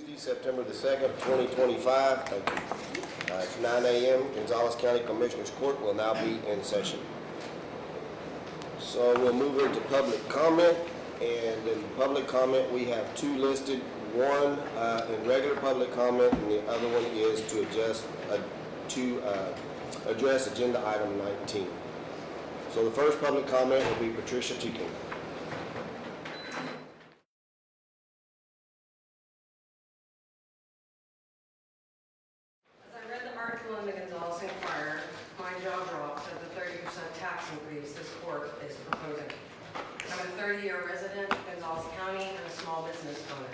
Tuesday, September the 2nd, 2025. Thank you. It's 9 a.m. Gonzales County Commissioners Court will now be in session. So we'll move into public comment, and in public comment we have two listed. One in regular public comment, and the other one is to address agenda item 19. So the first public comment will be Patricia Teakin. As I read the article in the Gonzales Inquirer, my jaw dropped at the 30% tax increase this court is proposing. I'm a 30-year resident of Gonzales County and a small business owner.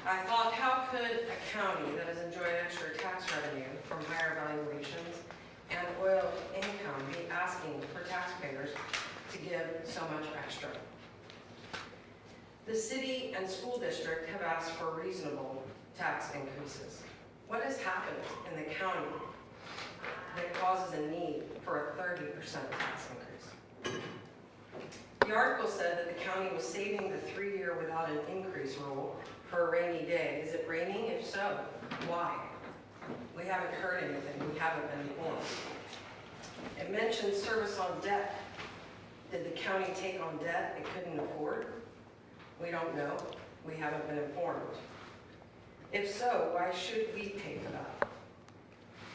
I thought, how could a county that has enjoyed extra tax revenue from higher valuations and oil income be asking for taxpayers to give so much extra? The city and school district have asked for reasonable tax increases. What has happened in the county that causes a need for a 30% tax increase? The article said that the county was saving the 3-year without an increase rule for a rainy day. Is it raining? If so, why? We haven't heard anything. We haven't been informed. It mentions service on debt. Did the county take on debt it couldn't afford? We don't know. We haven't been informed. If so, why should we pay for that?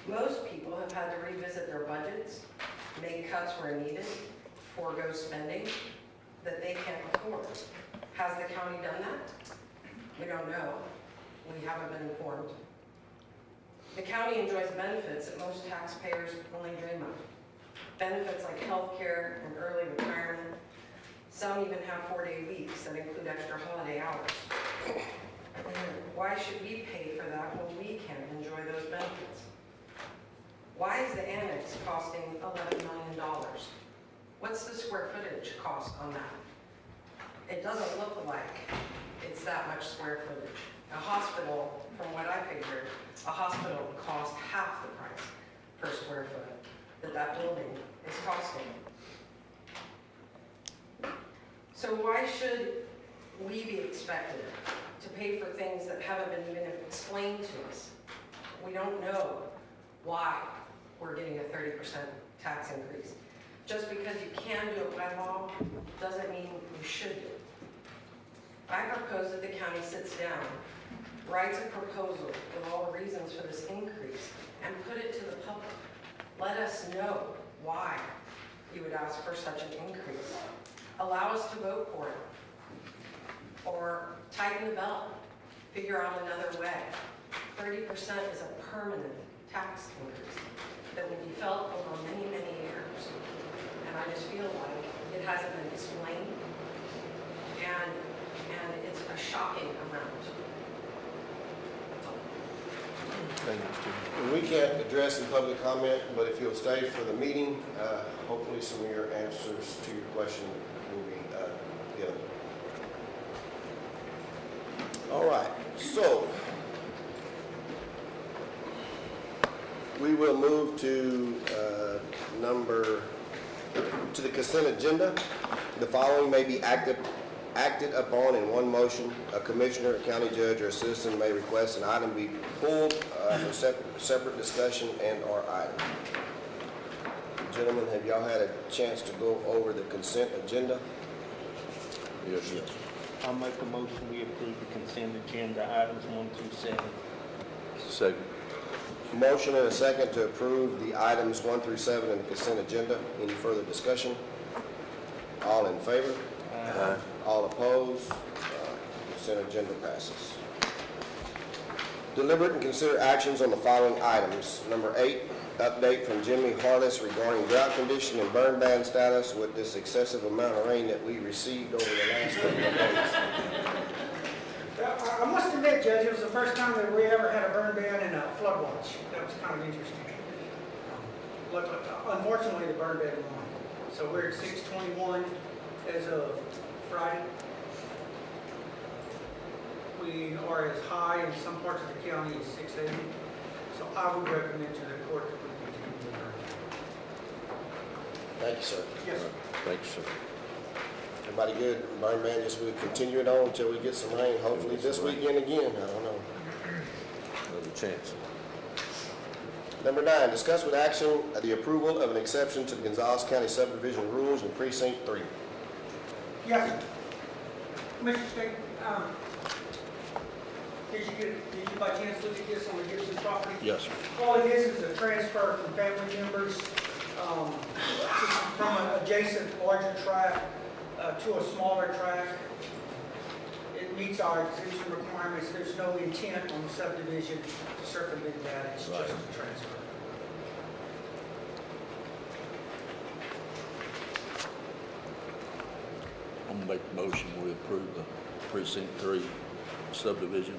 Most people have had to revisit their budgets, make cuts where needed, forego spending that they can't afford. Has the county done that? We don't know. We haven't been informed. The county enjoys benefits that most taxpayers only dream of. Benefits like health care and early retirement. Some even have 4-day weeks that include extra holiday hours. Why should we pay for that when we can't enjoy those benefits? Why is the annex costing $11 million? What's the square footage cost on that? It doesn't look like it's that much square footage. A hospital, from what I figured, a hospital would cost half the price per square foot that building is costing. So why should we be expected to pay for things that haven't been even explained to us? We don't know why we're getting a 30% tax increase. Just because you can do it by law doesn't mean you should do it. I propose that the county sits down, writes a proposal with all the reasons for this increase, and put it to the public. Let us know why you would ask for such an increase. Allow us to vote for it. Or tighten the belt, figure out another way. 30% is a permanent tax increase that will be felt over many, many years. And I just feel like it hasn't been explained, and it's a shocking amount. Thank you. We can't address in public comment, but if you'll stay for the meeting, hopefully some of your answers to your question will be given. All right, so we will move to the consent agenda. The following may be acted upon in one motion. A commissioner, a county judge, or a citizen may request an item be pulled for separate discussion and/or item. Gentlemen, have y'all had a chance to go over the consent agenda? Yes. I'll make a motion we approve the consent agenda items 1 through 7. Second. Motion and a second to approve the items 1 through 7 in the consent agenda. Any further discussion? All in favor? Aye. All opposed? Consent agenda passes. Deliberate and consider actions on the following items. Number 8, update from Jimmy Harless regarding drought condition and burn ban status with this excessive amount of rain that we received over the last couple of days. I must admit, Judge, it was the first time that we ever had a burn ban and a flood watch. That was kind of interesting. Unfortunately, the burn ban won. So we're at 621 as of Friday. We are as high in some parts of the county as 680. So I would recommend to the court that we continue the burn ban. Thank you, sir. Yes, sir. Thanks, sir. Everybody good? Burn man, just we'll continue it on until we get some rain, hopefully this weekend again, I don't know. Another chance. Number 9, discuss with action the approval of an exception to the Gonzales County subdivision rules in precinct 3. Yes, sir. Commissioner State, did you by chance look at this on the Gibson property? Yes, sir. All it is a transfer from family members from an adjacent larger tract to a smaller tract. It meets our exemption requirements. There's no intent on the subdivision to circumvent that. It's just a transfer. I'm gonna make the motion, we approve the precinct 3 subdivision.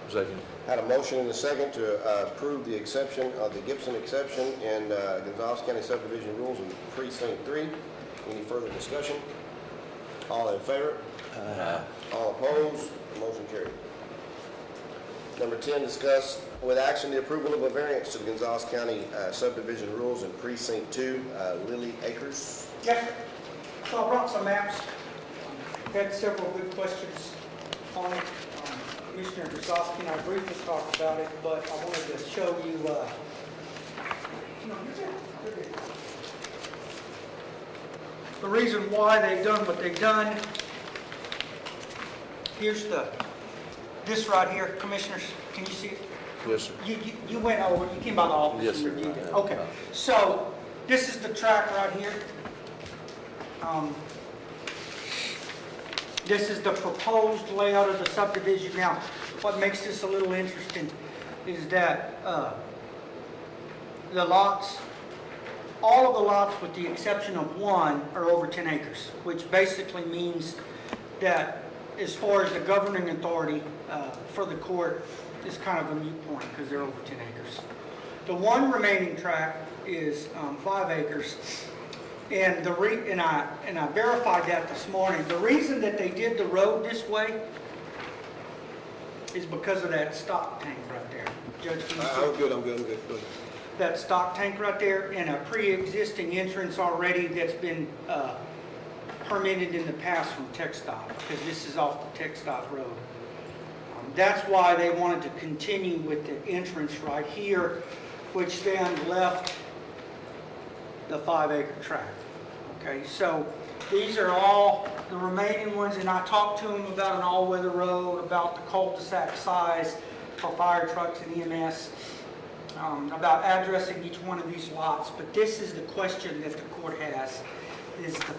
Second. Had a motion and a second to approve the exception of the Gibson exception in Gonzales County subdivision rules in precinct 3. Any further discussion? All in favor? All opposed? Motion carried. Number 10, discuss with action the approval of a variance to the Gonzales County subdivision rules in precinct 2, Lily Acres. Yes, sir. So I brought some maps. Had several good questions on it. Commissioner Gonzales and I briefly talked about it, but I wanted to show you, the reason why they've done what they've done. Here's this right here, Commissioners, can you see it? Yes, sir. You went over, you came by the office Yes, and sir, reviewed I it. have. Okay, so this is the track right here. This is the proposed layout of the subdivision. Now, what makes this a little interesting is that the lots, all of the lots with the exception of one are over 10 acres, which basically means that as far as the governing authority for the court is kind of a moot point because they're over 10 acres. The one remaining tract is 5 acres. And I verified that this morning. The reason that they did the road this way is because of that stock tank right there. Judge, can you see? I'm good. Go ahead. That stock tank right there and a pre-existing entrance already that's been permitted in the past from TxDOT, because this is off the TxDOT road. That's why they wanted to continue with the entrance right here, which then left the 5-acre tract. Okay, so these are all the remaining ones, and I talked to them about an all-weather road, about the cul-de-sac size for fire trucks and EMS, about addressing each one of these lots. But this is the question that the court has, is the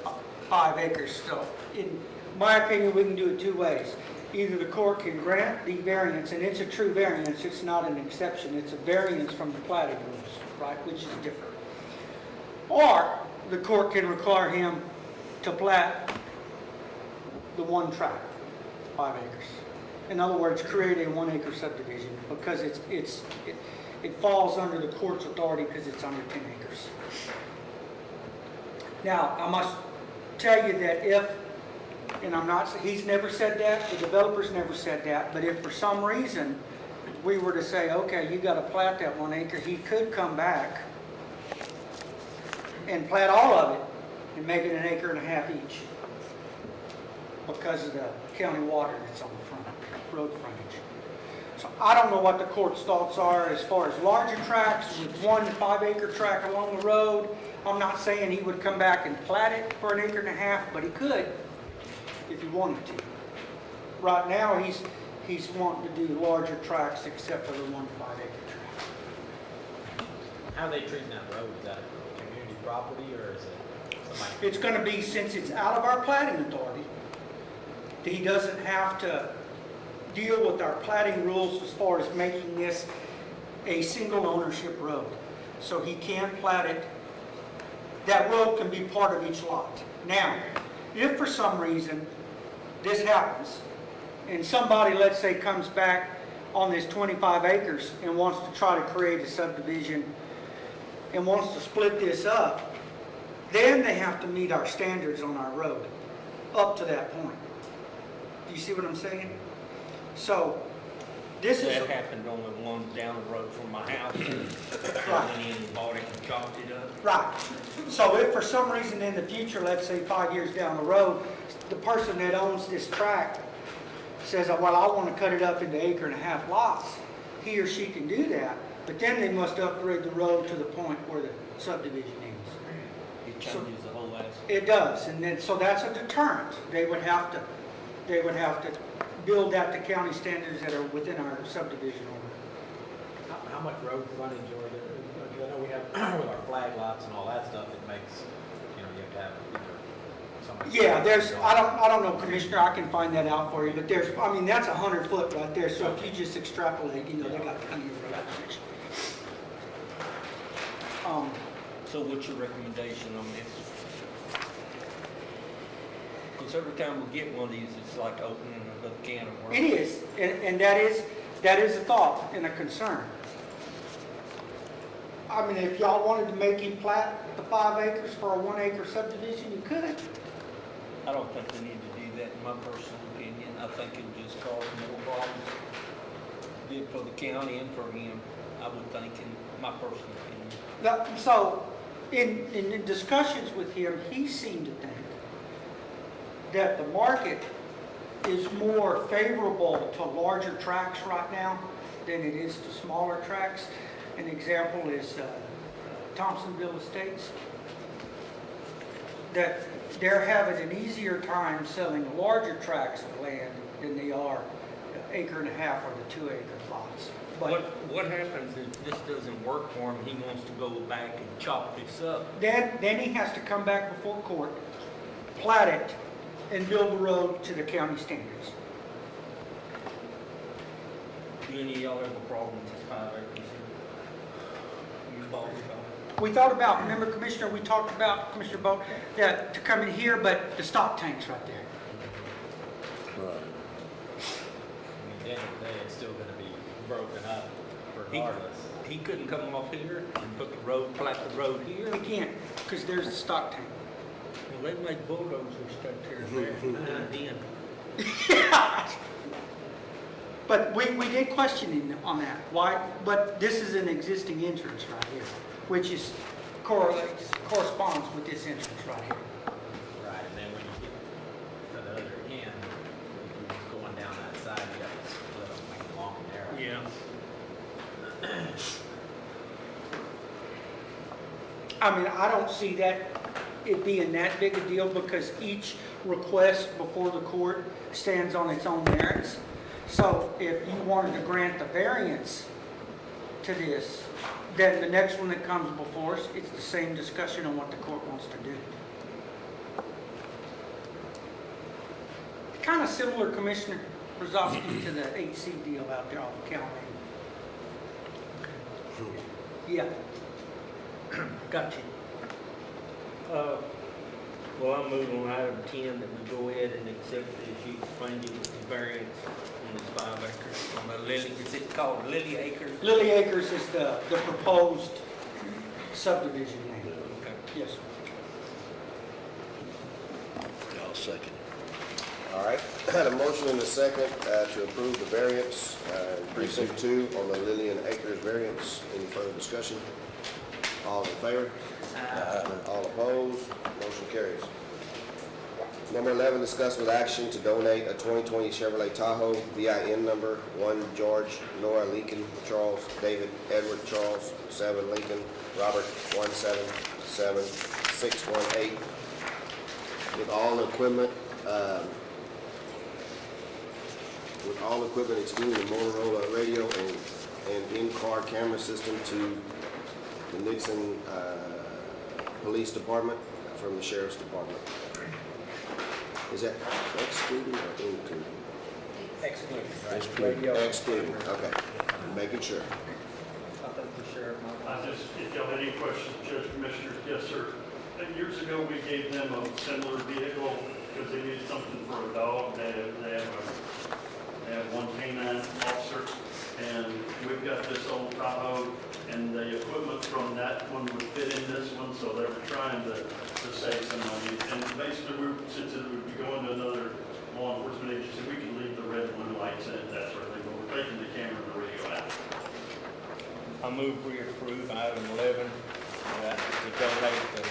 5 acres. So in my opinion, we can do it two ways. Either the court can grant the variance, and it's a true variance, it's not an exception, it's a variance from the platting rules, right, which is different. Or the court can require him to plat the one tract, 5 acres. In other words, create a 1-acre subdivision because it falls under the court's authority because it's under 10 acres. Now, I must tell you that if, and he's never said that, the developer's never said that, but if for some reason we were to say, okay, you got to plat that 1 acre, he could come back and plat all of it and make it 1.5 acres each because of the county water that's on the front, road frontage. So I don't know what the court's thoughts are as far as larger tracts with 1 5-acre tract along the road. I'm not saying he would come back and plat it for 1.5 acres, but he could if he wanted to. Right now, he's wanting to do larger tracts except for the 1 5-acre tract. How are they treating that road? Is that community property or is it somebody? It's going to be, since it's out of our platting authority, he doesn't have to deal with our platting rules as far as making this a single ownership road. So he can plat it. That road can be part of each lot. Now, if for some reason this happens and somebody, let's say, comes back on this 25 acres and wants to try to create a subdivision and wants to split this up, then they have to meet our standards on our road up to that point. Do you see what I'm saying? So This is, That happened on the one down the road from my house. Right. Went in and bought it and chopped it up. right. So if for some reason in the future, let's say 5 years down the road, the person that owns this tract says, well, I want to cut it up into 1.5 acre lots, he or she can do that, but then they must upgrade the road to the point where the subdivision ends. It changes the whole aspect. It does, and then, so that's a deterrent. They would have to build that to county standards that are within our subdivision order. How much road frontage or there, I know we have with our flag lots and all that stuff, it makes, you know, you have to have either somebody. Yeah, there's, I don't know, Commissioner, I can find that out for you, but there's, I mean, that's 100 foot right there, so if you just extrapolate, you know, they got plenty of road frontage. So what's your recommendation on this? Because every time we get one of these, it's like opening another can of worms. It is, and that is a thought and a concern. I mean, if y'all wanted to make him plat the 5 acres for a 1 acre subdivision, you could. I don't think they need to do that, in my personal opinion. I think it would just cause more problems. Did for the county and for him, I would think, in my personal opinion. So, in the discussions with him, he seemed to think that the market is more favorable to larger tracts right now than it is to smaller tracts. An example is Thompsonville Estates. That they're having an easier time selling larger tracts of land than they are 1.5 acre or the 2 acre lots. But What happens if this doesn't work for him, he wants to go back and chop this up? then he has to come back before court, plat it, and build the road to the county standards. Do any of y'all have a problem with this 5 acres here? You both don't? We thought about, remember Commissioner, we talked about, Commissioner Bo, that to come in here, but the stock tank's right there. Right. I mean, at the end of the day, it's still gonna be broken up regardless. He couldn't come off here and put the road, plat the road here? We can't, because there's the stock tank. Well, they make bulldozers stuck there then. But we did question him on that. Why? But this is an existing entrance right here, which is corresponds with this entrance right here. Right, and then when you get to the other end, if you're going down that side, you have to split them, make it long and narrow. Yeah. I mean, I don't see that it being that big a deal because each request before the court stands on its own merits. So if you wanted to grant the variance to this, then the next one that comes before us, it's the same discussion on what the court wants to do. Kind of similar, Commissioner Brzezowski, to the HC deal out there off of Calamine. Yeah. Got you. Well, I'll move on item 10, that we go ahead and accept, as you explained, it with the variance on this 5 acres, on the Lily, is it called Lily Acres? Lily Acres is the proposed subdivision name. Okay. Yes, sir. I'll second. All right, had a motion and a second to approve the variance in precinct 2 on the Lillian Acres variance. Any further discussion? All in favor? All opposed? Motion carries. Number 11, discuss with action to donate a 2020 Chevrolet Tahoe, VIN number 1 George, Nora Lincoln, Charles, David, Edward, Charles, 7 Lincoln, Robert, 177618, with all equipment, excluding the Motorola radio and in-car camera system to the Nixon Police Department from the Sheriff's Department. Is that excluding or including? Excluding, right? Excluding. Radio. Excluding, okay. Making sure. I think the sheriff might. If y'all have any questions, Judge Commissioners, yes, sir. Years ago, we gave them a similar vehicle because they needed something for a dog. They have one canine officer, and we've got this old Tahoe, and the equipment from that one would fit in this one, so they were trying to save some money. And basically, since it would be going to another law enforcement agency, we can leave the red blue lights in it, that sort of thing, but we're taking the camera I move we approve item 11, to donate the,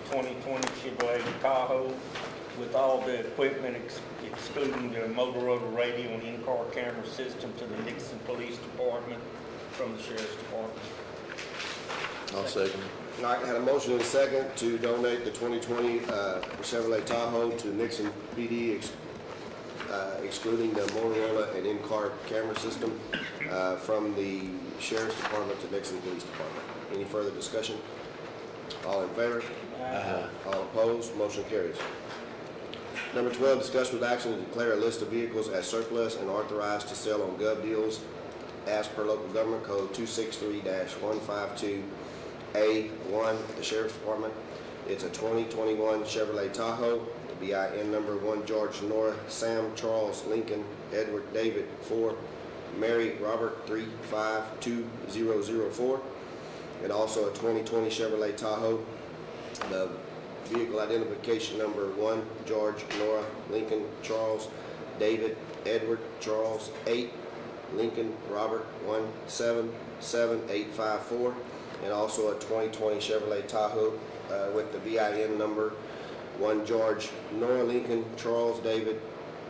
2020 Chevrolet Tahoe with all the equipment excluding the Motorola radio and in-car camera system to the Nixon Police Department from the Sheriff's Department. I'll second. All right, had a motion and a second to donate the 2020 Chevrolet Tahoe to Nixon PD, excluding the Motorola and in-car camera system from the Sheriff's Department to Nixon Police Department. Any further discussion? All in favor? All opposed? Motion carries. Number 12, discuss with action to declare a list of vehicles as surplus and authorized to sell on gov deals as per local government code 263-152. A1, the Sheriff's Department. It's a 2021 Chevrolet Tahoe, BIN number 1 George Nora Sam Charles Lincoln Edward David 4 Mary Robert 352004, and also a 2020 Chevrolet Tahoe, the vehicle identification number 1 George Nora Lincoln Charles David Edward Charles 8 Lincoln Robert 177854, and also a 2020 Chevrolet Tahoe with the VIN number 1 George Nora Lincoln Charles David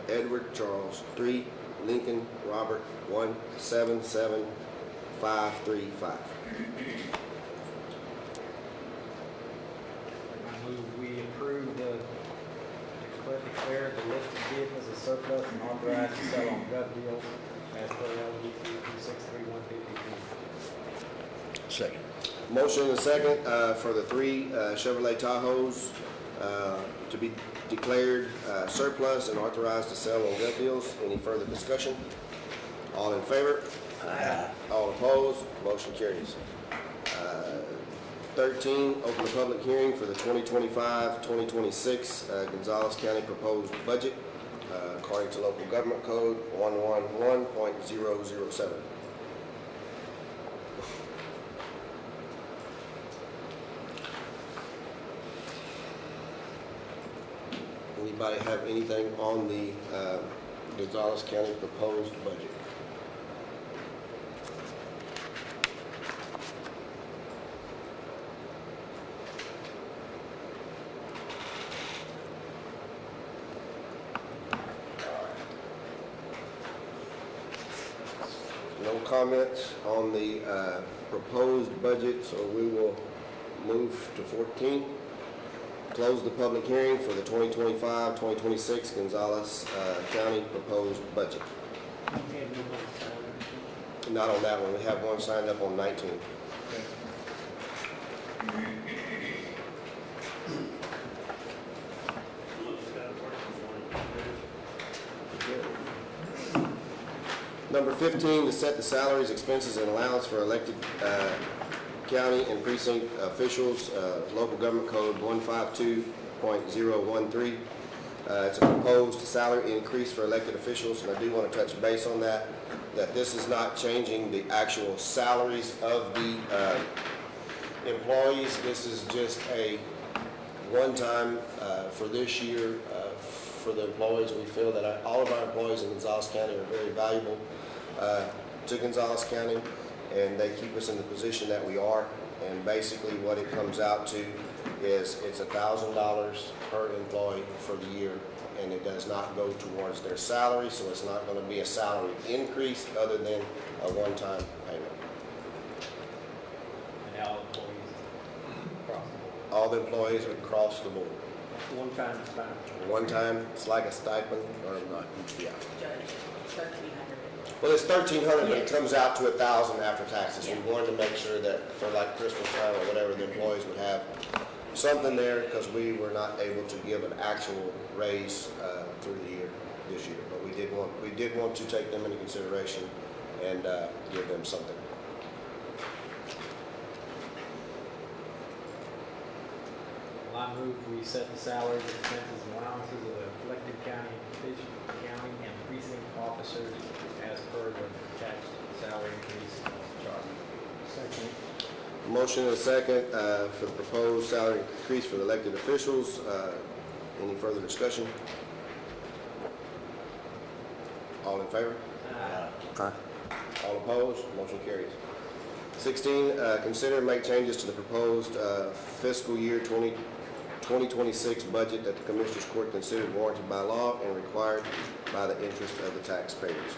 Edward Charles 3 Lincoln Robert 177535. I move we approve declare the list of vehicles as surplus and authorized to sell on gov deals as per LGC 263-152. Second. Motion and a second for the 3 Chevrolet Tahoes to be declared surplus and authorized to sell on gov deals. Any further discussion? All in favor? All opposed? Motion carries. 13, open the public hearing for the 2025-2026 Gonzales County proposed budget according to local government code 111.007. Anybody have anything on the Gonzales County proposed budget? No comments on the proposed budget, so we will move to 14. Close the public hearing for the 2025-2026 Gonzales County proposed budget. Not on that one. We have one signed up on 19. Number 15, to set the salaries, expenses, and allowance for elected county and precinct officials, local government code 152.013. It's a proposed salary increase for elected officials, and I do want to touch base on that this is not changing the actual salaries of the employees. This is just a one-time for this year for the employees. We feel that all of our employees in Gonzales County are very valuable to Gonzales County, and they keep us in the position that we are. And basically what it comes out to is it's $1,000 per employee for the year, and it does not go towards their salary, so it's not going to be a salary increase other than a one-time payment. And all employees across the board. All the employees across the board. One time is fine. One time, it's like a stipend or not, yeah. Judge, 1,300. Well, it's 1,300, but it comes out to 1,000 after taxes. We wanted to make sure that for like Christmas time or whatever, the employees would have something there because we were not able to give an actual raise through the year this year. But we did want to take them into consideration and give them something. Well, I move we set the salaries, expenses, and allowances of the elected county and precinct officers as per the attached salary increase chart. Second. Motion and a second for the proposed salary increase for the elected officials. Any further discussion? All in favor? Aye. All opposed, motion carries. 16, consider and make changes to the proposed fiscal year 2026 budget that the Commissioners Court considered warranted by law and required by the interest of the taxpayers.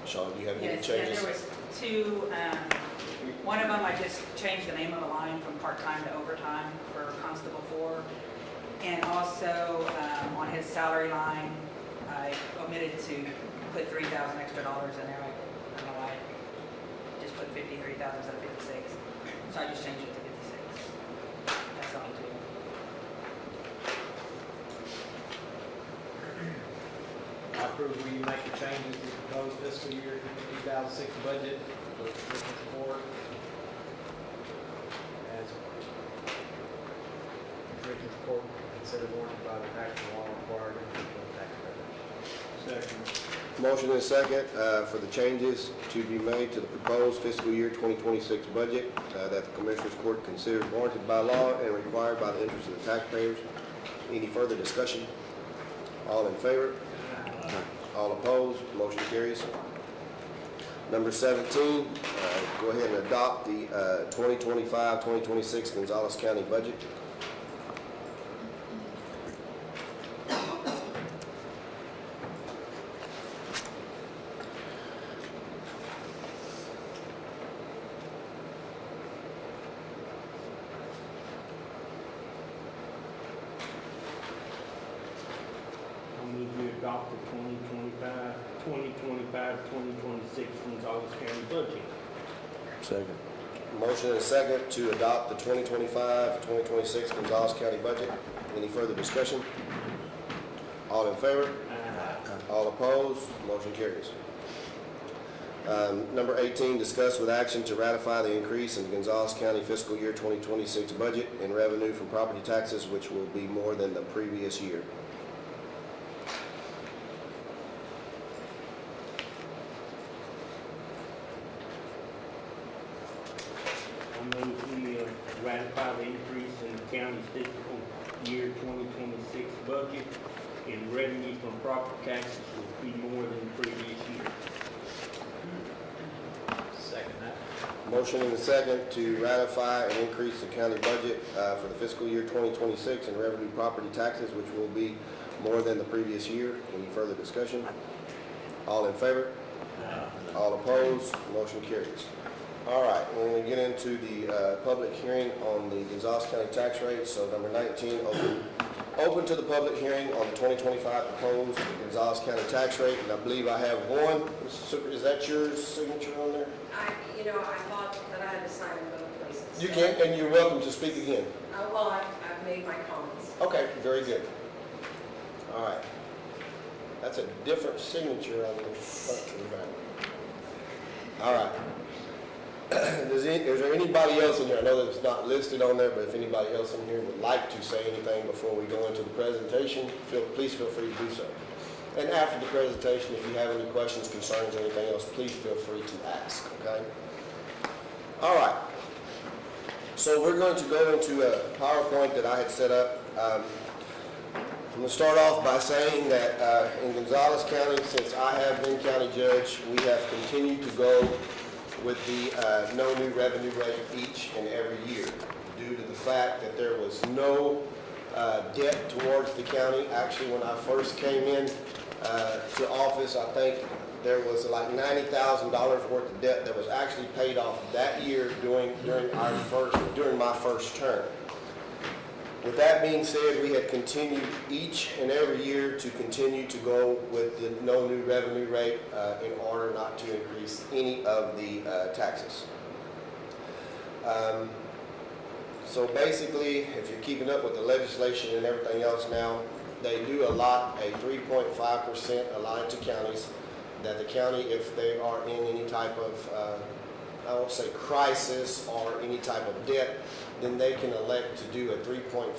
Sean, do you have any Yes, changes? there was two, one of them, I just changed the name of a line from part-time to overtime for Constable 4. And also, on his salary line, I omitted to put $3,000 extra dollars in there. I don't know why, I just put 53,000 instead of 56. So I just changed it to 56. That's all too. I approve we make the changes to the proposed fiscal year 2006 budget for the Commissioners Court. As Commissioners Court considered warranted by the tax law required of tax credit. Second. Motion and second for the changes to be made to the proposed fiscal year 2026 budget that the Commissioners Court considered warranted by law and required by the interest of the taxpayers. Any further discussion? All in favor? All opposed? Motion carries. Number 17, go ahead and adopt the 2025-2026 Gonzales County budget. I move we adopt the 2025-2026 Gonzales County budget. Second. Motion and second to adopt the 2025-2026 Gonzales County budget. Any further discussion? All in favor? All opposed? Motion carries. Number 18, discuss with action to ratify the increase in the Gonzales County fiscal year 2026 budget and revenue from property taxes, which will be more than the previous year. I move we ratify the increase in the county's fiscal year 2026 budget and revenue from property taxes will be more than the previous year. Second that. Motion and a second to ratify and increase the county budget for the fiscal year 2026 and revenue property taxes, which will be more than the previous year. Any further discussion? All in favor? All opposed? Motion carries. All right, we're going to get into the public hearing on the Gonzales County tax rate. So number 19, open to the public hearing on the 2025 proposed Gonzales County tax rate. And I believe I have one. Mr. Super, is that your signature on there? I thought that I had to sign in both places. You can, and you're welcome to speak again. Well, I've made my comments. Okay, very good. All right. That's a different signature on the front to the back. All right. Is there anybody else in here? I know that it's not listed on there, but if anybody else in here would like to say anything before we go into the presentation, please feel free to do so. And after the presentation, if you have any questions, concerns, or anything else, please feel free to ask, okay? All right. So we're going to go into a PowerPoint that I had set up. I'm going to start off by saying that in Gonzales County, since I have been county judge, we have continued to go with the no new revenue rate each and every year due to the fact that there was no debt towards the county. Actually, when I first came in to office, I think there was like $90,000 worth of debt that was actually paid off that year during my first term. With that being said, we had continued each and every year to continue to go with the no new revenue rate in order not to increase any of the taxes. So basically, if you're keeping up with the legislation and everything else now, they do allot a 3.5% allotted to counties, that the county, if they are in any type of, I won't say crisis or any type of debt, then they can elect to do a 3.5%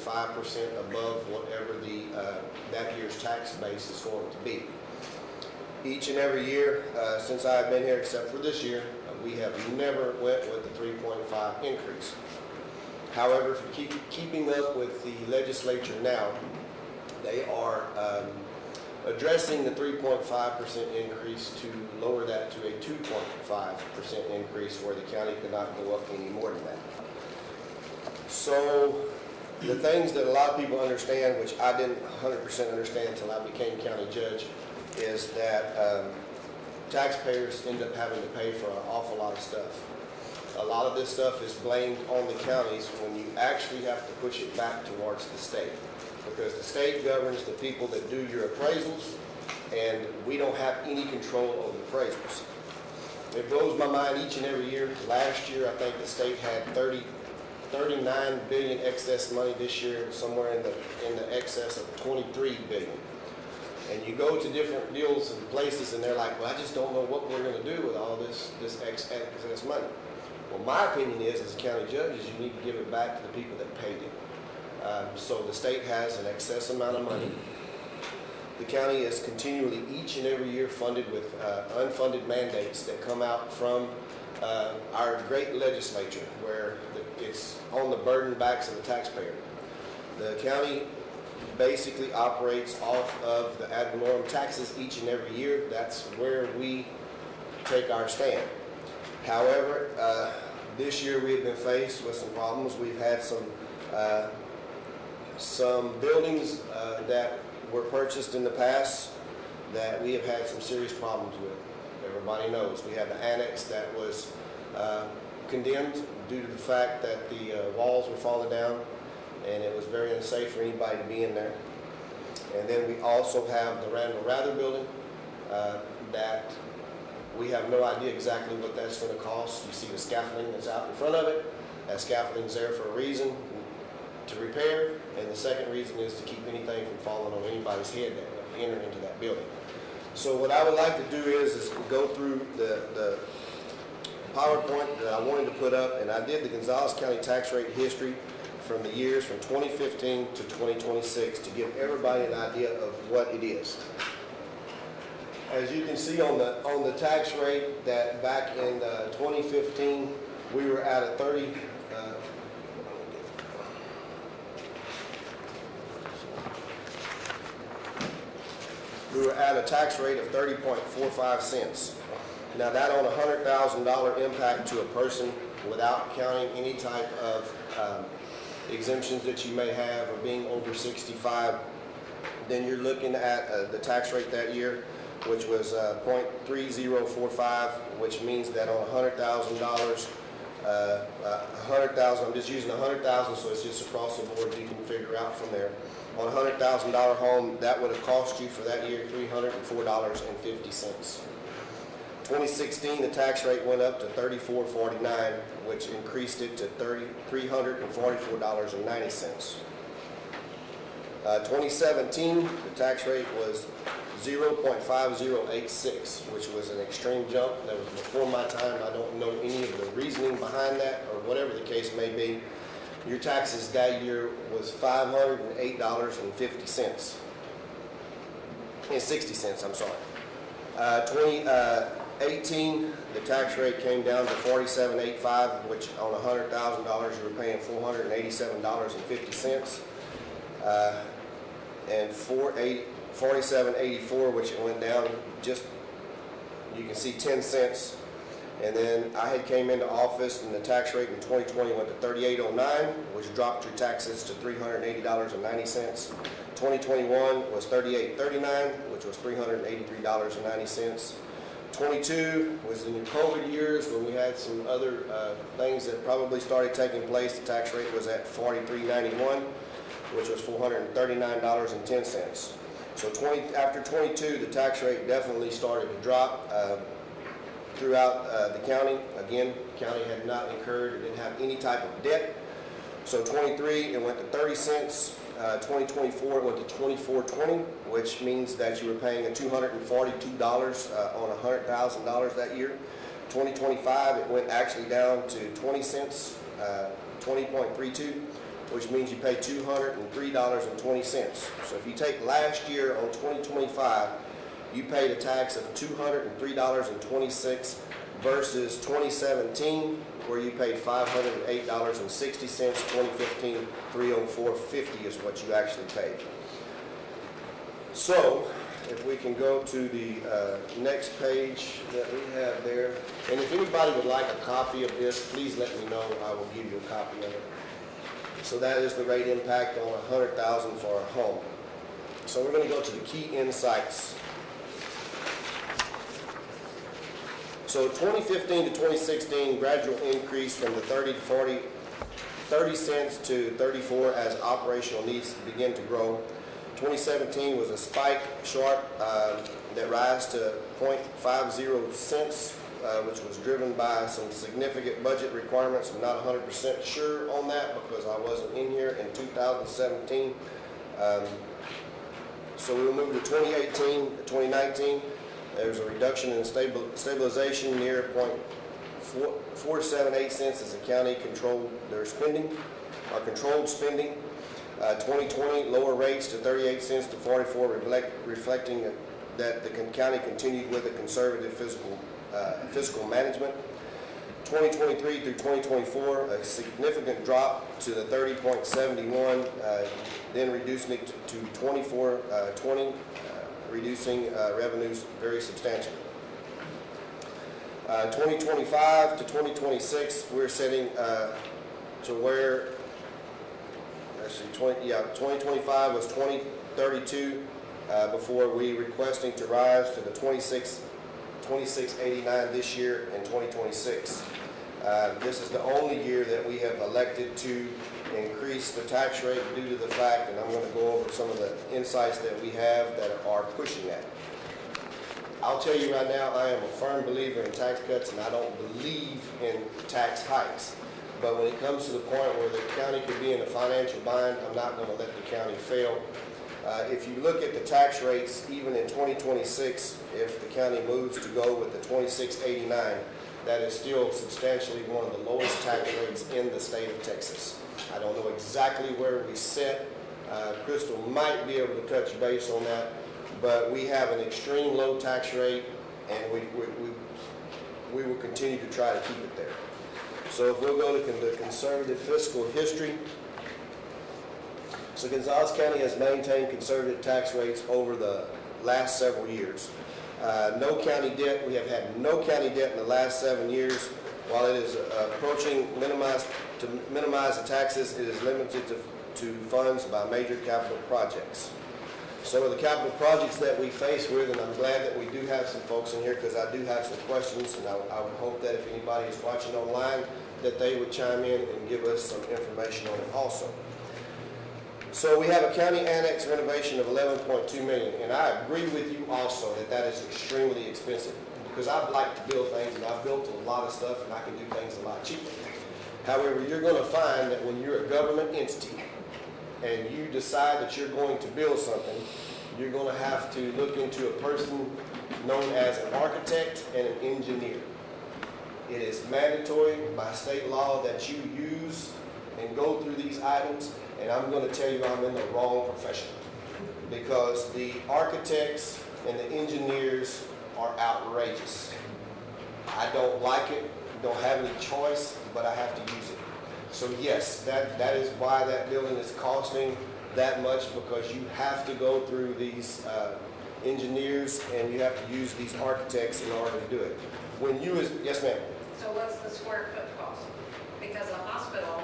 above whatever that year's tax base is going to be. Each and every year since I've been here, except for this year, we have never went with the 3.5 increase. However, for keeping up with the legislature now, they are addressing the 3.5% increase to lower that to a 2.5% increase where the county could not go up any more than that. So the things that a lot of people understand, which I didn't 100% understand until I became county judge, is that taxpayers end up having to pay for an awful lot of stuff. A lot of this stuff is blamed on the counties when you actually have to push it back towards the state. Because the state governs the people that do your appraisals, and we don't have any control over the appraisals. It blows my mind each and every year. Last year, I think the state had 39 billion excess money. This year, somewhere in the excess of 23 billion. And you go to different deals and places, and they're like, well, I just don't know what we're going to do with all this excess money. Well, my opinion is, as a county judge, is you need to give it back to the people that paid it. So the state has an excess amount of money. The county is continually, each and every year, funded with unfunded mandates that come out from our great legislature, where it's on the burden backs of the taxpayer. The county basically operates off of the ad valorem taxes each and every year. That's where we take our stand. However, this year we have been faced with some problems. We've had some buildings that were purchased in the past that we have had some serious problems with. Everybody knows. We had the annex that was condemned due to the fact that the walls were falling down, and it was very unsafe for anybody to be in there. And then we also have the Randall Rather building that we have no idea exactly what that's going to cost. You see the scaffolding that's out in front of it. That scaffolding's there for a reason, to repair, and the second reason is to keep anything from falling on anybody's head that enter into that building. So what I would like to do is go through the PowerPoint that I wanted to put up, and I did the Gonzales County tax rate history from the years from 2015 to 2026 to give everybody an idea of what it is. As you can see on the tax rate, that back in 2015 we were at a 30. We were at a tax rate of 30.45 cents. Now that on a $100,000 impact to a person without counting any type of exemptions that you may have or being over 65, then you're looking at the tax rate that year, which was 0.3045, which means that on $100,000, I'm just using 100,000, so it's just across the board. You can figure out from there. On a $100,000 home, that would have cost you for that year $304.50. 2016, the tax rate went up to $34.49, which increased it to $344.90. 2017, the tax rate was 0.5086, which was an extreme jump. That was before my time. I don't know any of the reasoning behind that or whatever the case may be. Your taxes that year was $508.50. And 60 cents, I'm sorry. 2018, the tax rate came down to $47.85, which on $100,000 you were paying $487.50. And $47.84, which it went down just, you can see 10 cents. And then I had came into office, and the tax rate in 2020 went to $38.09, which dropped your taxes to $380.90. 2021 was $38.39, which was $383.90. 22 was in your COVID years when we had some other things that probably started taking place. The tax rate was at $43.91, which was $439.10. So after 22, the tax rate definitely started to drop throughout the county. Again, the county had not incurred or didn't have any type of debt. So 23, it went to 30 cents. 2024, it went to $24.20, which means that you were paying $242 on $100,000 that year. 2025, it went actually down to 20 cents, 20.32, which means you pay $203.20. So if you take last year on 2025, you paid a tax of $203.26 versus 2017, where you paid $508.60. 2015, $304.50 is what you actually paid. So if we can go to the next page that we have there. And if anybody would like a copy of this, please let me know. I will give you a copy of it. So that is the rate impact on 100,000 for a home. So we're going to go to the key insights. So 2015 to 2016, gradual increase from the 30 cents to 34 as operational needs begin to grow. 2017 was a spike sharp that rise to 0.50 cents, which was driven by some significant budget requirements. I'm not 100% sure on that because I wasn't in here in 2017. So we'll move to 2018, 2019. There's a reduction in stabilization near 0.478 cents as the county controlled their spending, or controlled spending. 2020, lower rates to 38 cents to 44, reflecting that the county continued with a conservative fiscal management. 2023 through 2024, a significant drop to the 30.71, then reducing it to 24.20, reducing revenues very substantially. 2025 to 2026, we're setting to where, let's see, 2025 was 2032 before we requesting to rise to the 26.89 this year in 2026. This is the only year that we have elected to increase the tax rate due to the fact, and I'm going to go over some of the insights that we have that are pushing that. I'll tell you right now, I am a firm believer in tax cuts, and I don't believe in tax hikes. But when it comes to the point where the county could be in a financial bind, I'm not going to let the county fail. If you look at the tax rates, even in 2026, if the county moves to go with the 26.89, that is still substantially one of the lowest tax rates in the state of Texas. I don't know exactly where we sit. Crystal might be able to touch base on that, but we have an extreme low tax rate, and we will continue to try to keep it there. So if we'll go to the conservative fiscal history. So Gonzales County has maintained conservative tax rates over the last several years. No county debt. We have had no county debt in the last 7 years. While it is approaching to minimize the taxes, it is limited to funds by major capital projects. Some of the capital projects that we face with, and I'm glad that we do have some folks in here because I do have some questions, and I would hope that if anybody is watching online, that they would chime in and give us some information on it also. So we have a county annex renovation of $11.2 million, and I agree with you also that that is extremely expensive because I'd like to build things, and I've built a lot of stuff, and I can do things a lot cheaper. However, you're going to find that when you're a government entity and you decide that you're going to build something, you're going to have to look into a person known as an architect and an engineer. It is mandatory by state law that you use and go through these items, and I'm going to tell you I'm in the wrong profession because the architects and the engineers are outrageous. I don't like it, don't have any choice, but I have to use it. So yes, that is why that building is costing that much, because you have to go through these engineers and you have to use these architects in order to do it. When you is, yes ma'am. So what's the square foot cost? Because a hospital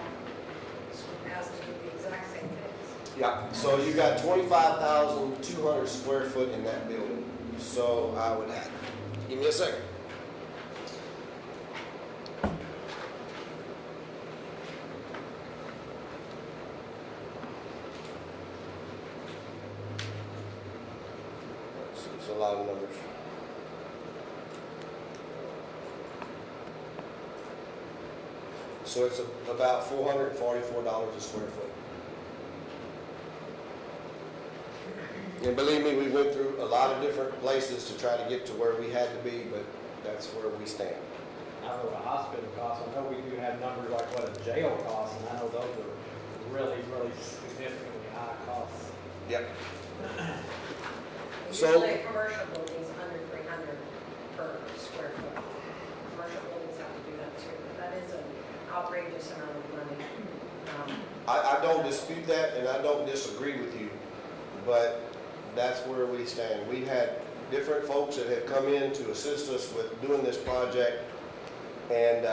has to do the exact same things. Yeah, so you got 25,200 square foot in that building. So I would have, give me a second. It's a lot of numbers. So it's about $444 a square foot. And believe me, we went through a lot of different places to try to get to where we had to be, but that's where we stand. I know what a hospital costs. I know we do have numbers like what a jail costs, and I know those are really, really significantly high costs. Yep. Usually a commercial building's under 300 per square foot. Commercial buildings have to do that too. That is an outrageous amount of money. I don't dispute that, and I don't disagree with you, but that's where we stand. We've had different folks that have come in to assist us with doing this project, and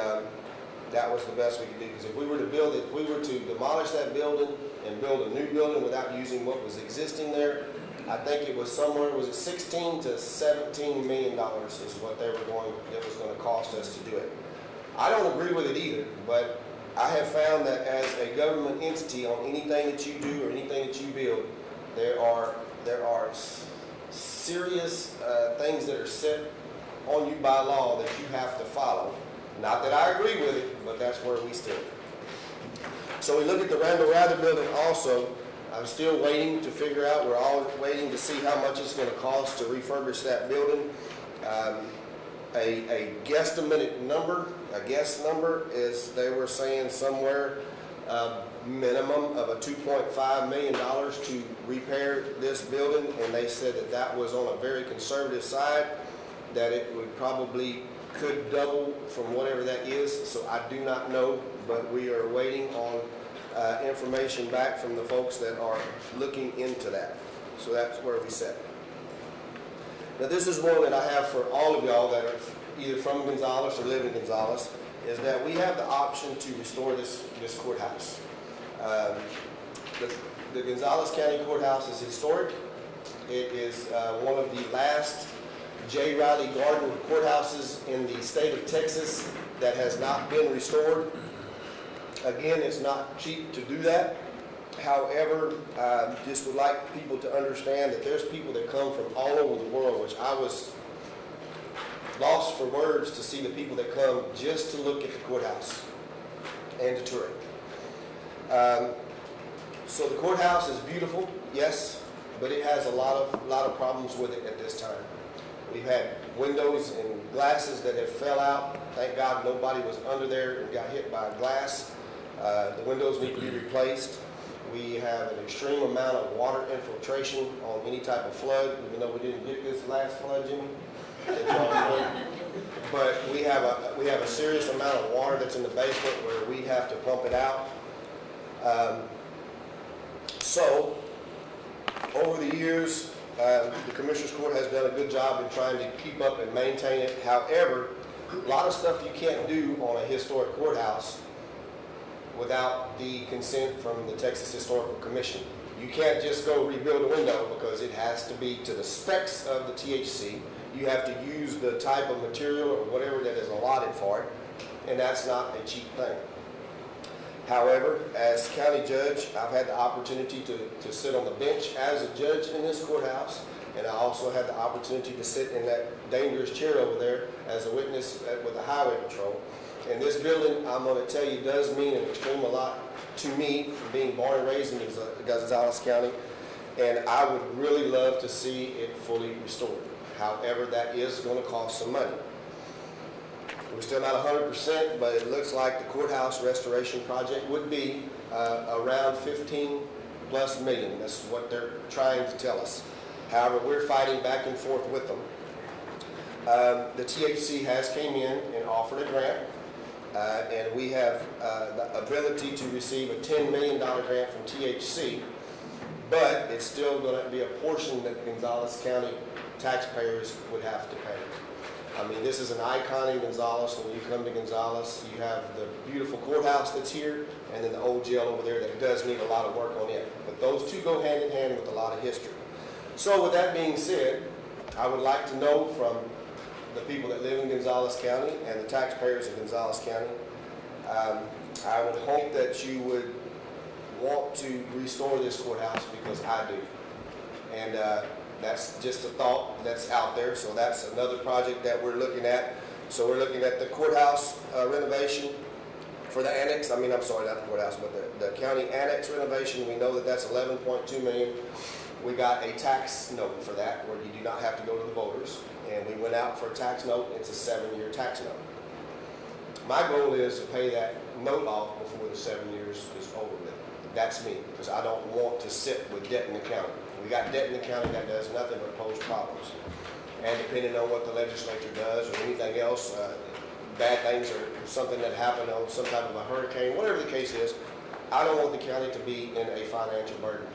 that was the best we could do. Because if we were to build it, if we were to demolish that building and build a new building without using what was existing there, I think it was somewhere, was it 16 to 17 million dollars is what it was going to cost us to do it. I don't agree with it either, but I have found that as a government entity, on anything that you do or anything that you build, there are serious things that are set on you by law that you have to follow. Not that I agree with it, but that's where we stand. So we look at the Randall Rather building also. I'm still waiting to figure out, we're all waiting to see how much it's going to cost to refurbish that building. A guesstimate number, a guess number is, they were saying somewhere minimum of a $2.5 million to repair this building, and they said that that was on a very conservative side, that it would probably could double from whatever that is. So I do not know, but we are waiting on information back from the folks that are looking into that. So that's where we sit. Now this is one that I have for all of y'all that are either from Gonzales or live in Gonzales, is that we have the option to restore this courthouse. The Gonzales County Courthouse is historic. It is one of the last J. Riley Gardner courthouses in the state of Texas that has not been restored. Again, it's not cheap to do that. However, just would like people to understand that there's people that come from all over the world, which I was lost for words to see the people that come just to look at the courthouse and to tour it. So the courthouse is beautiful, yes, but it has a lot of problems with it at this time. We've had windows and glasses that have fell out. Thank God nobody was under there and got hit by glass. The windows need to be replaced. We have an extreme amount of water infiltration on any type of flood, even though we didn't get this last flood, Jimmy. But we have a serious amount of water that's in the basement where we have to pump it out. So over the years, the Commissioners Court has done a good job in trying to keep up and maintain it. However, a lot of stuff you can't do on a historic courthouse without the consent from the Texas Historical Commission. You can't just go rebuild a window because it has to be to the specs of the THC. You have to use the type of material or whatever that is allotted for it, and that's not a cheap thing. However, as county judge, I've had the opportunity to sit on the bench as a judge in this courthouse, and I also had the opportunity to sit in that dangerous chair over there as a witness with the highway patrol. And this building, I'm going to tell you, does mean an extreme a lot to me, being born and raised in Gonzales County, and I would really love to see it fully restored. However, that is going to cost some money. We're still not 100%, but it looks like the courthouse restoration project would be around 15+ million. That's what they're trying to tell us. However, we're fighting back and forth with them. The THC has came in and offered a grant, and we have the ability to receive a $10 million grant from THC, but it's still going to be a portion that Gonzales County taxpayers would have to pay. I mean, this is an icon in Gonzales. When you come to Gonzales, you have the beautiful courthouse that's here, and then the old jail over there that does need a lot of work on it. But those two go hand in hand with a lot of history. So with that being said, I would like to know from the people that live in Gonzales County and the taxpayers in Gonzales County, I would hope that you would want to restore this courthouse, because I do. And that's just a thought that's out there. So that's another project that we're looking at. So we're looking at the courthouse renovation for the annex. I'm sorry, not the courthouse, but the county annex renovation. We know that that's 11.2 million. We got a tax note for that where you do not have to go to the voters. And we went out for a tax note. It's a 7-year tax note. My goal is to pay that note off before the 7 years is over with. That's me, because I don't want to sit with debt in the county. We got debt in the county that does nothing but pose problems. And depending on what the legislature does or anything else, bad things or something that happened on some type of a hurricane, whatever the case is, I don't want the county to be in a financial burden.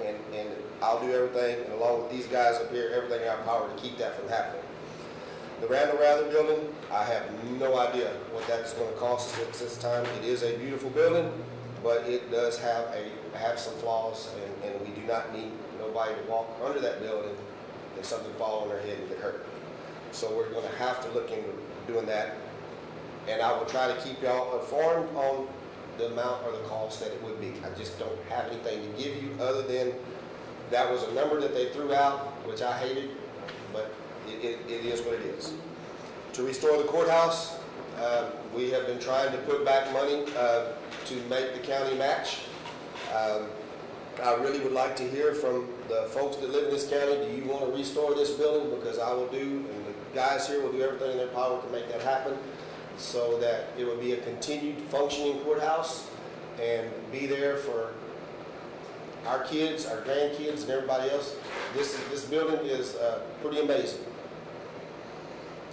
And I'll do everything, and along with these guys up here, everything in our power to keep that from happening. The Randall Rather building, I have no idea what that's going to cost us at this time. It is a beautiful building, but it does have some flaws, and we do not need nobody to walk under that building and something fall on their head and get hurt. So we're going to have to look into doing that, and I will try to keep y'all informed on the amount or the cost that it would be. I just don't have anything to give you other than that was a number that they threw out, which I hated, but it is what it is. To restore the courthouse, we have been trying to put back money to make the county match. I really would like to hear from the folks that live in this county, do you want to restore this building? Because I will do, and the guys here will do everything in their power to make that happen, so that it will be a continued functioning courthouse and be there for our kids, our grandkids, and everybody else. This building is pretty amazing.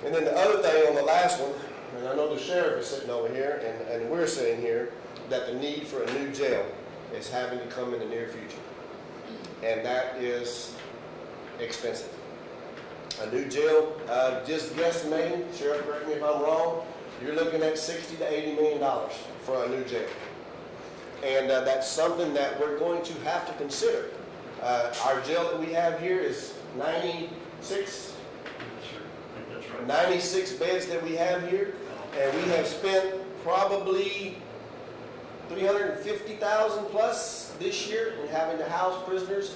And then the other thing on the last one, and I know the sheriff is sitting over here, and we're sitting here, that the need for a new jail is having to come in the near future. And that is expensive. A new jail, just guesstimating, Sheriff, correct me if I'm wrong, you're looking at $60 to $80 million for a new jail. And that's something that we're going to have to consider. Our jail that we have here is 96 beds that we have here, and we have spent probably $350,000 plus this year in having to house prisoners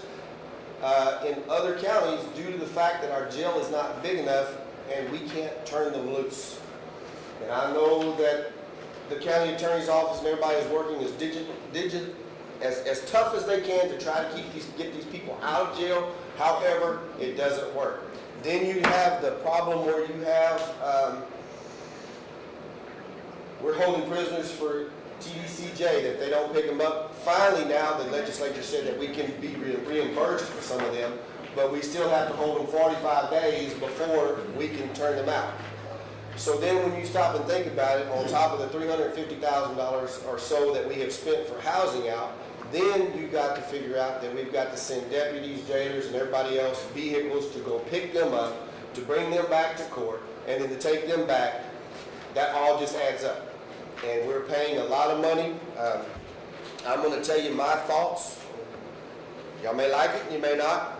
in other counties due to the fact that our jail is not big enough and we can't turn them loose. And I know that the county attorney's office and everybody is working as tough as they can to try to get these people out of jail. However, it doesn't work. Then you have the problem where you have, we're holding prisoners for TDCJ, that if they don't pick them up. Finally now, the legislature said that we can be reimbursed for some of them, but we still have to hold them 45 days before we can turn them out. So then when you stop and think about it, on top of the $350,000 or so that we have spent for housing out, then you got to figure out that we've got to send deputies, jailers, and everybody else vehicles to go pick them up, to bring them back to court, and then to take them back. That all just adds up. And we're paying a lot of money. I'm going to tell you my thoughts. Y'all may like it, you may not.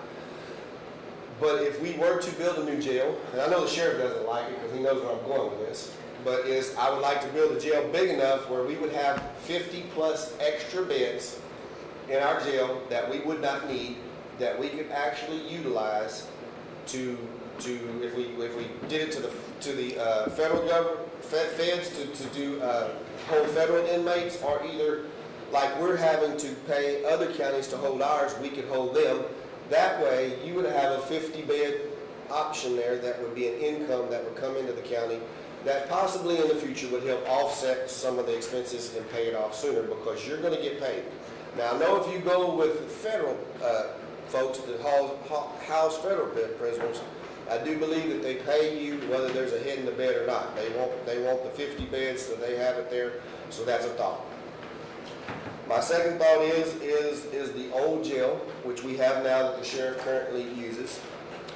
But if we were to build a new jail, and I know the sheriff doesn't like it because he knows where I'm going with this, but I would like to build a jail big enough where we would have 50 plus extra beds in our jail that we would not need, that we could actually utilize to if we did it to the federal government, feds to hold federal inmates, or either like we're having to pay other counties to hold ours, we could hold them. That way, you would have a 50-bed option there that would be an income that would come into the county that possibly in the future would help offset some of the expenses and pay it off sooner, because you're going to get paid. Now, I know if you go with federal folks that house federal prisoners, I do believe that they pay you whether there's a head in the bed or not. They want the 50 beds, so they have it there. So that's a thought. My second thought is the old jail, which we have now that the sheriff currently uses.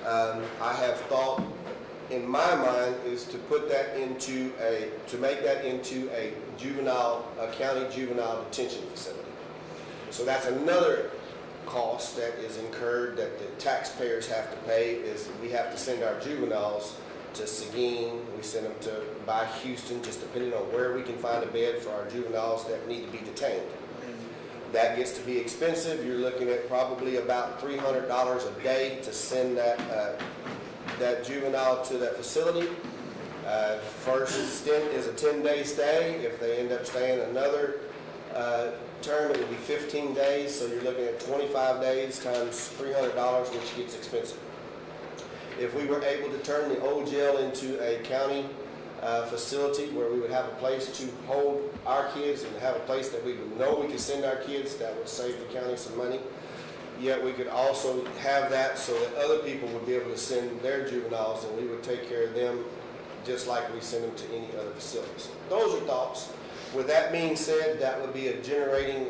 I have thought, in my mind, is to put that to make that into a county juvenile detention facility. So that's another cost that is incurred that the taxpayers have to pay. Is we have to send our juveniles to Seguin, we send them by Houston, just depending on where we can find a bed for our juveniles that need to be detained. That gets to be expensive. You're looking at probably about $300 a day to send that juvenile to that facility. First stint is a 10-day stay. If they end up staying another term, it would be 15 days. So you're looking at 25 days times $300, which gets expensive. If we were able to turn the old jail into a county facility where we would have a place to hold our kids and have a place that we would know we could send our kids, that would save the county some money. Yet we could also have that so that other people would be able to send their juveniles, and we would take care of them just like we send them to any other facilities. Those are thoughts. With that being said, that would be a generating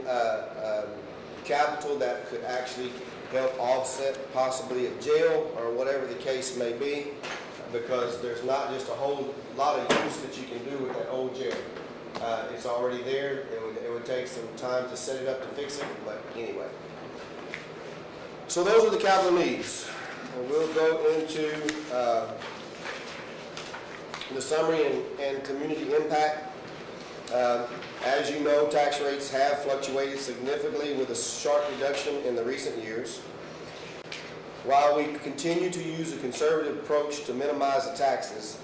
capital that could actually help offset possibly a jail or whatever the case may be, because there's not just a whole lot of use that you can do with that old jail. It's already there. It would take some time to set it up to fix it, but anyway. So those are the capital needs. And we'll go into the summary and community impact. As you know, tax rates have fluctuated significantly with a sharp reduction in the recent years. While we continue to use a conservative approach to minimize the taxes,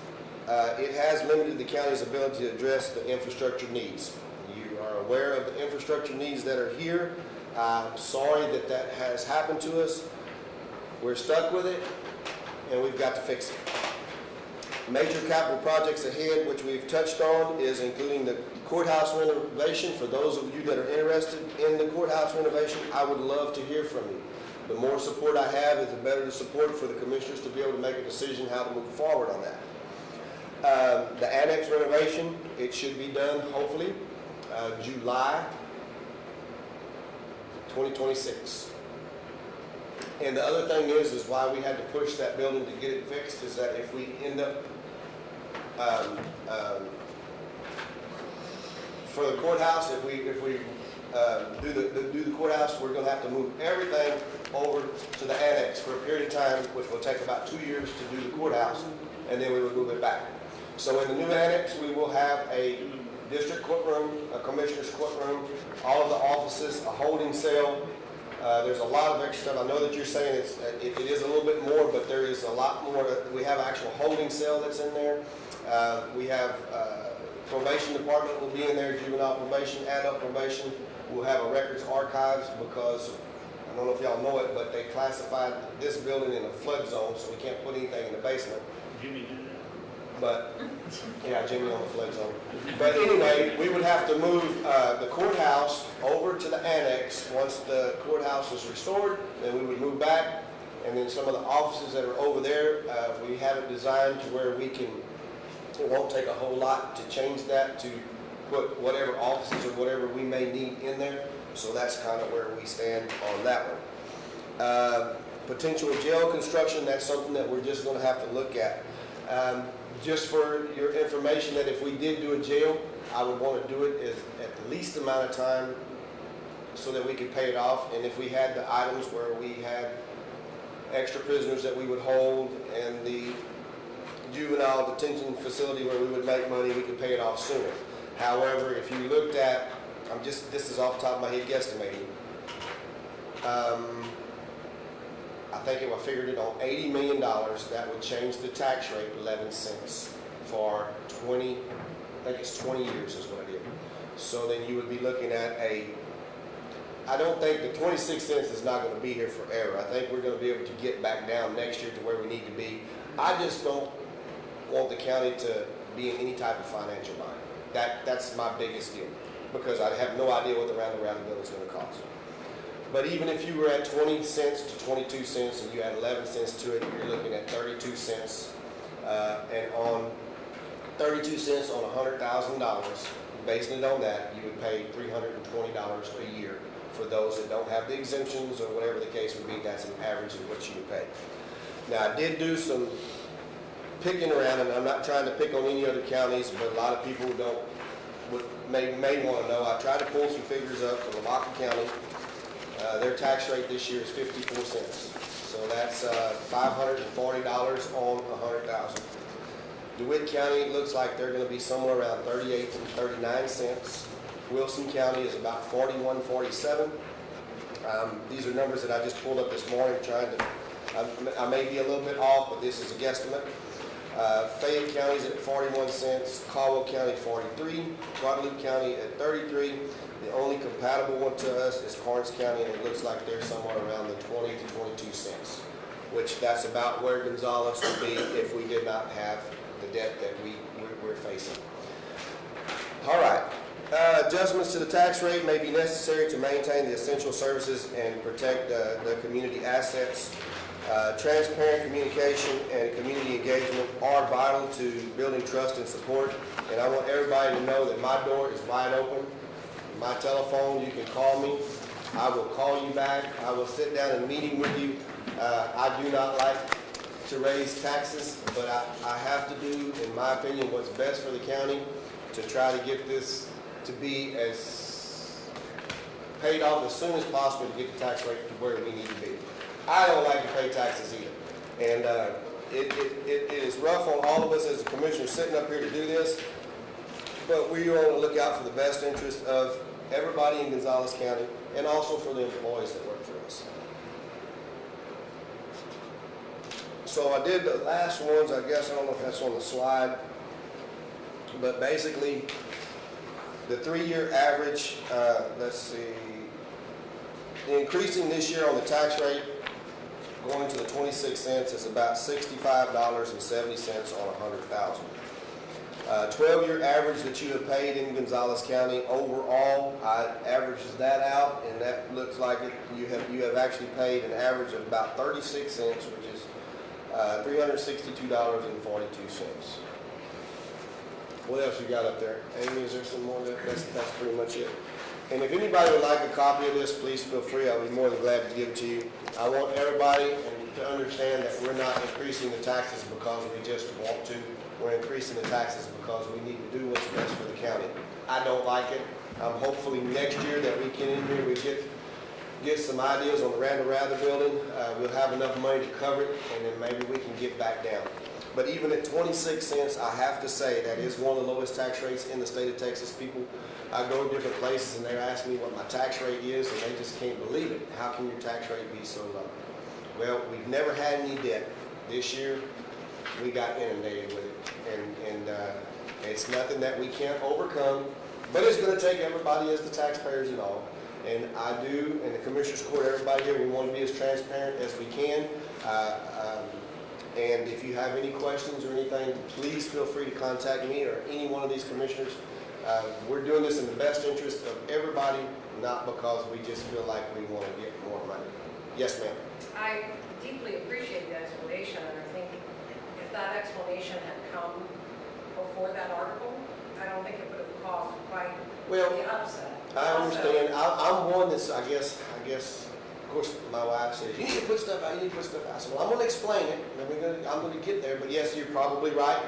it has limited the county's ability to address the infrastructure needs. You are aware of the infrastructure needs that are here. I'm sorry that that has happened to us. We're stuck with it, and we've got to fix it. Major capital projects ahead, which we've touched on, is including the courthouse renovation. For those of you that are interested in the courthouse renovation, I would love to hear from you. The more support I have, is the better the support for the commissioners to be able to make a decision how to move forward on that. The annex renovation, it should be done hopefully July 2026. And the other thing is why we had to push that building to get it fixed, is that if we end up for the courthouse, if we do the courthouse, we're going to have to move everything over to the annex for a period of time, which will take about 2 years to do the courthouse, and then we would move it back. So in the new annex, we will have a district courtroom, a commissioner's courtroom, all of the offices, a holding cell. There's a lot of extra stuff. I know that you're saying it is a little bit more, but there is a lot more. We have an actual holding cell that's in there. We have probation department will be in there, juvenile probation, adult probation. We'll have a records archives, because I don't know if y'all know it, but they classified this building in a flood zone, so we can't put anything in the basement. Jimmy did that. But, yeah, Jimmy on the flood zone. But anyway, we would have to move the courthouse over to the annex. Once the courthouse is restored, then we would move back. And then some of the offices that are over there, we have it designed to where we can, it won't take a whole lot to change that, to put whatever offices or whatever we may need in there. So that's kind of where we stand on that one. Potential jail construction, that's something that we're just going to have to look at. Just for your information, that if we did do a jail, I would want to do it at the least amount of time so that we could pay it off. And if we had the items where we had extra prisoners that we would hold, and the juvenile detention facility where we would make money, we could pay it off sooner. However, if you looked at, this is off the top of my head guesstimating, I think if I figured it on $80 million, that would change the tax rate 11 cents for 20, I think it's 20 years is what it is. So then you would be looking at I don't think the 26 cents is not going to be here forever. I think we're going to be able to get back down next year to where we need to be. I just don't want the county to be in any type of financial bind. That's my biggest deal, because I have no idea what the round-and-round bill is going to cost. But even if you were at 20 cents to 22 cents and you add 11 cents to it, you're looking at 32 cents. And on 32 cents on $100,000, basing it on that, you would pay $320 a year for those that don't have the exemptions or whatever the case would be. That's an average of what you would pay. Now, I did do some picking around, and I'm not trying to pick on any other counties, but a lot of people may want to know. I tried to pull some figures up from Lavaca County. Their tax rate this year is 54 cents. So that's $540 on $100,000. DeWitt County looks like they're going to be somewhere around 38 to 39 cents. Wilson County is about 41, 47. These are numbers that I just pulled up this morning, I may be a little bit off, but this is a guesstimate. Fayette County is at 41 cents, Caldwell County 43, Guadalupe County at 33. The only compatible one to us is Karnes County, and it looks like they're somewhere around the 20 to 22 cents, which that's about where Gonzales would be if we did not have the debt that we're facing. All right. Adjustments to the tax rate may be necessary to maintain the essential services and protect the community assets. Transparent communication and community engagement are vital to building trust and support. And I want everybody to know that my door is wide open. My telephone, you can call me. I will call you back. I will sit down in a meeting with you. I do not like to raise taxes, but I have to do, in my opinion, what's best for the county to try to get this to be as paid off as soon as possible to get the tax rate to where we need to be. I don't like to pay taxes either. And it is rough on all of us as a commissioner sitting up here to do this, but we want to look out for the best interest of everybody in Gonzales County and also for the employees that work for us. So I did the last ones, I guess, I don't know if that's on the slide, but basically the 3-year average, let's see, the increasing this year on the tax rate going to the 26 cents is about $65.70 on 100,000. 12-year average that you have paid in Gonzales County overall, I averages that out, and that looks like it, you have actually paid an average of about 36 cents, which is $362.42. What else you got up there? Amy, is there some more? That's pretty much it. And if anybody would like a copy of this, please feel free. I'll be more than glad to give it to you. I want everybody to understand that we're not increasing the taxes because we just want to. We're increasing the taxes because we need to do what's best for the county. I don't like it. Hopefully next year that we can in here, we get some ideas on the Randall Rather building. We'll have enough money to cover it, and then maybe we can get back down. But even at 26 cents, I have to say that is one of the lowest tax rates in the state of Texas. People, I go to different places and they're asking me what my tax rate is, and they just can't believe it. How can your tax rate be so low? Well, we've never had any debt. This year, we got inundated with it, and it's nothing that we can't overcome, but it's going to take everybody as the taxpayers and all. And I do, and the Commissioners Court, everybody here, we want to be as transparent as we can. And if you have any questions or anything, please feel free to contact me or any one of these commissioners. We're doing this in the best interest of everybody, not because we just feel like we want to get more money. Yes, ma'am. I deeply appreciate the explanation, and I think if that explanation had come before that article, I don't think it would have caused quite the upset. I understand. I'm one that's, I guess, of course, my wife says, you need to put stuff out, you need to put stuff out. I said, well, I'm going to explain it, and I'm going to get there, but yes, you're probably right.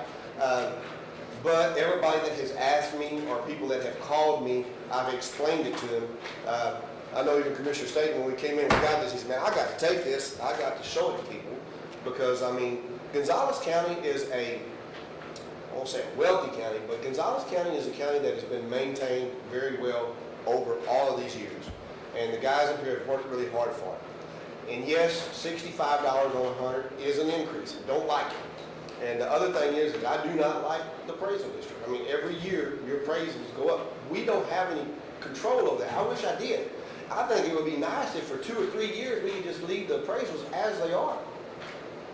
But everybody that has asked me or people that have called me, I've explained it to them. I know even Commissioner Staten, when we came in, we got this, he said, man, I got to take this, I got to show it to people, because, I mean, Gonzales County is I won't say a wealthy county, but Gonzales County is a county that has been maintained very well over all of these years. And the guys up here have worked really hard for it. And yes, $65 on 100 is an increase. I don't like it. And the other thing is that I do not like the appraisal district. I mean, every year your appraisals go up. We don't have any control over that. I wish I did. I think it would be nice if for 2 or 3 years we could just leave the appraisals as they are.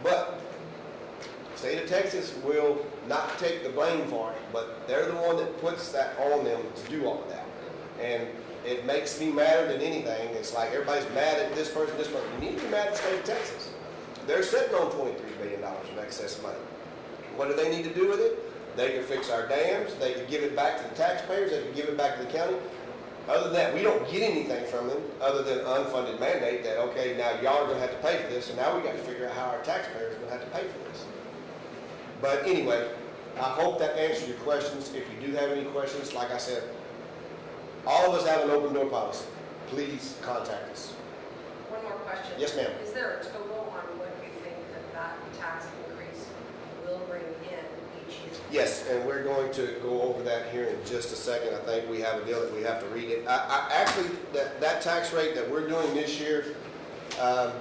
But the state of Texas will not take the blame for it, but they're the one that puts that on them to do all of that. And it makes me madder than anything. It's like everybody's mad at this person, this person. You need to be mad at the state of Texas. They're sitting on $23 billion in excess money. What do they need to do with it? They can fix our dams. They can give it back to the taxpayers. They can give it back to the county. Other than that, we don't get anything from them other than unfunded mandate that, okay, now y'all are going to have to pay for this, and now we got to figure out how our taxpayers are going to have to pay for this. But anyway, I hope that answers your questions. If you do have any questions, like I said, all of us have an open door policy. Please contact us. One more question. Yes, ma'am. Is there a total on what you think that tax increase will bring in each year? Yes, and we're going to go over that here in just a second. I think we have a deal that we have to read it. Actually, that tax rate that we're doing this year, I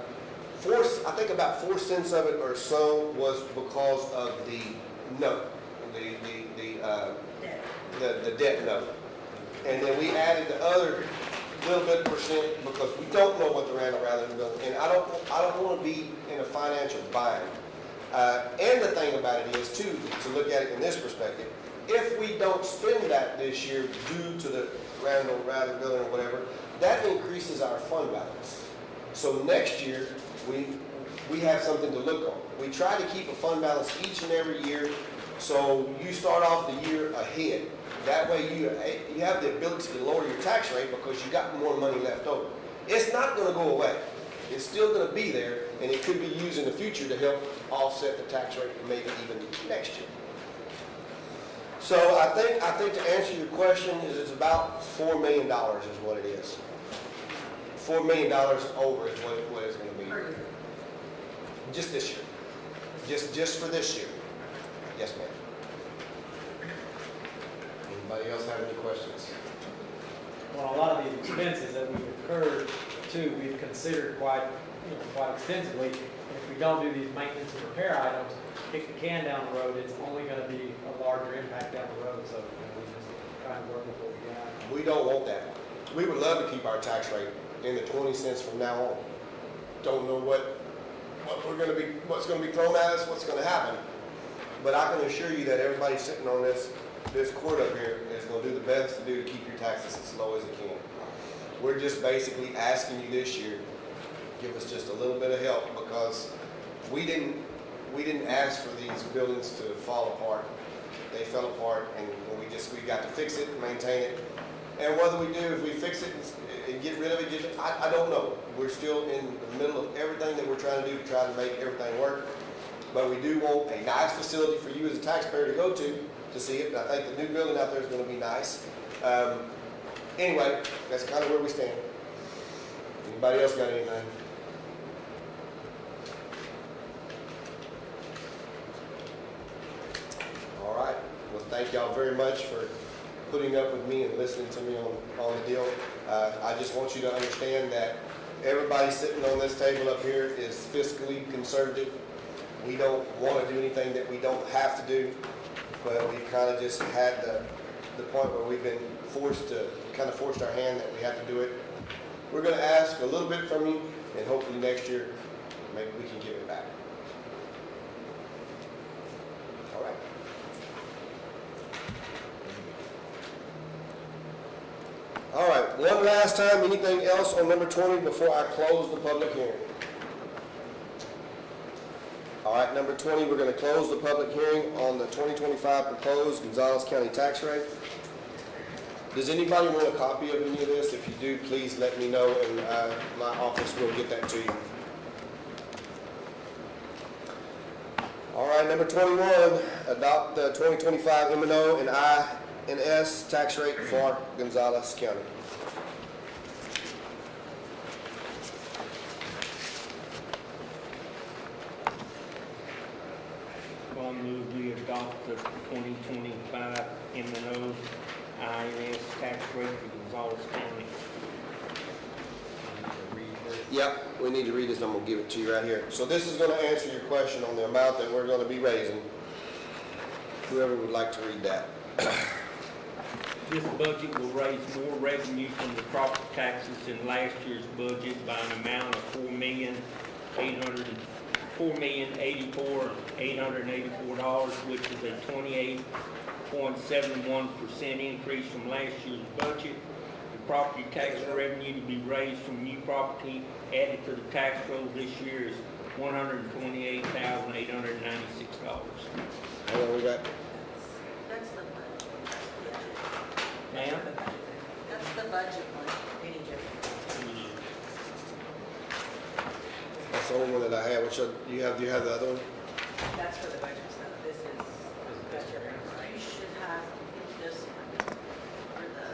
think about 4 cents of it or so was because of the note, the debt note. And then we added the other little bit percent because we don't know what the Randall Rather is doing. And I don't want to be in a financial bind. And the thing about it is, too, to look at it in this perspective, if we don't spend that this year due to the Randall Rather building or whatever, that increases our fund balance. So next year, we have something to look on. We try to keep a fund balance each and every year, so you start off the year ahead. That way you have the ability to lower your tax rate because you got more money left over. It's not gonna go away. It's still gonna be there, and it could be used in the future to help offset the tax rate maybe even next year. So I think to answer your question is it's about $4 million is what it is. $4 million over is what it's gonna be. Per year. Just this year. Just for this year. Yes, ma'am. Anybody else have any questions? Well, a lot of the expenses that we've incurred too, we've considered quite extensively. If we don't do these maintenance and repair items, kick the can down the road, it's only gonna be a larger impact down the road, so we just try and work with what we got. We don't want that. We would love to keep our tax rate in the 20 cents from now on. Don't know what's gonna be thrown at us, what's gonna happen. But I can assure you that everybody sitting on this court up here is gonna do the best to do to keep your taxes as low as it can. We're just basically asking you this year, give us just a little bit of help, because we didn't ask for these buildings to fall apart. They fell apart, and we got to fix it and maintain it. And whether we do, if we fix it and get rid of it, I don't know. We're still in the middle of everything that we're trying to do to try to make everything work. But we do want a nice facility for you as a taxpayer to go to see it. And I think the new building out there is going to be nice. Anyway, that's kind of where we stand. Anybody else got anything? All right. Well, thank y'all very much for putting up with me and listening to me on the deal. I just want you to understand that everybody sitting on this table up here is fiscally conservative. We don't want to do anything that we don't have to do, but we kind of just had the point where we've been forced our hand that we have to do it. We're going to ask a little bit from you, and hopefully next year maybe we can give it back. All right. All right, one last time, anything else on number 20 before I close the public hearing? All right, number 20, we're going to close the public hearing on the 2025 proposed Gonzales County tax rate. Does anybody want a copy of any of this? If you do, please let me know, and my office will get that to you. All right, number 21, adopt the 2025 M&O and I&S tax rate for Gonzales County. I'll move we adopt the 2025 M&O INS tax rate for Gonzales County. Yep, we need to read this. I'm going to give it to you right here. So this is going to answer your question on the amount that we're going to be raising. Whoever would like to read that. This budget will raise more revenue from the property taxes than last year's budget by an amount of $4,084,884, which is a 28.71% increase from last year's budget. The property tax revenue to be raised from new property added to the tax roll this year is $128,896. Hang on, we got. That's the budget. Ma'am? That's the budget one, any different. That's the only one that I have. Which do you have the other one? That's for the budget stuff. This is budget. You should have this one for the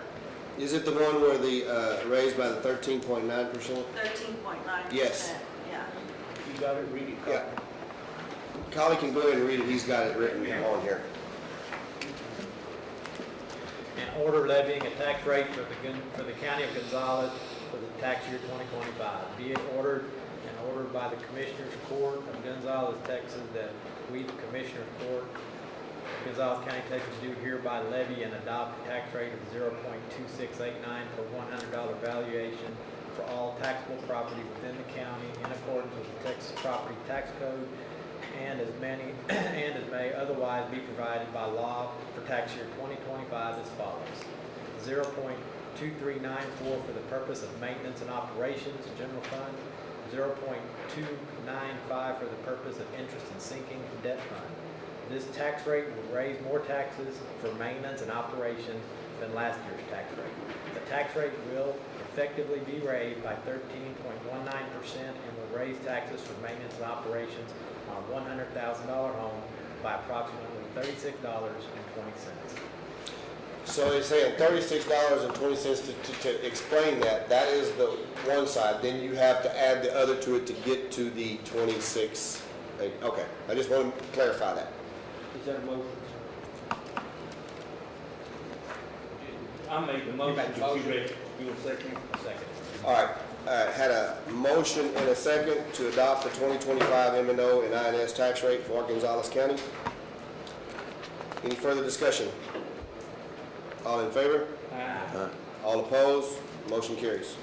Is it the one where the raised by the 13.9%? 13.9%. Yes. Yeah. You got it, read it. Yeah. Collie can go ahead and read it. He's got it written on here. An order levying a tax rate for the county of Gonzales for the tax year 2025. Be it ordered by the Commissioners Court of Gonzales, Texas, that we, the Commissioner Court, Gonzales County, Texas, do hereby levy and adopt a tax rate of 0.2689 per $100 valuation for all taxable property within the county in accordance with the Texas Property Tax Code, and as may otherwise be provided by law for tax year 2025 as follows: 0.2394 for the purpose of maintenance and operations, general fund; 0.295 for the purpose of interest and sinking, debt fund. This tax rate will raise more taxes for maintenance and operations than last year's tax rate. The tax rate will effectively be raised by 13.19% and will raise taxes for maintenance and operations on a $100,000 home by approximately $36.20. So he's saying $36.20 to explain that. That is the one side. Then you have to add the other to it to get to the 26. Okay, I just want to clarify that. Is that a motion? I made the You motion, made the but motion. you ready, you want a second? Second. All right, had a motion and a second to adopt the 2025 M&O and INS tax rate for Gonzales County. Any further discussion? All in favor? All opposed? Motion carries.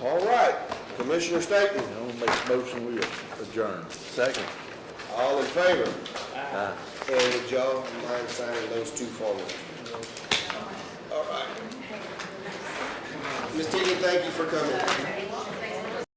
All right, Commissioner Staton, I'll make a motion, we adjourn. Second. all in favor? Aye. And would y'all mind signing those two for me? All right. Ms. Teagan, thank you for coming.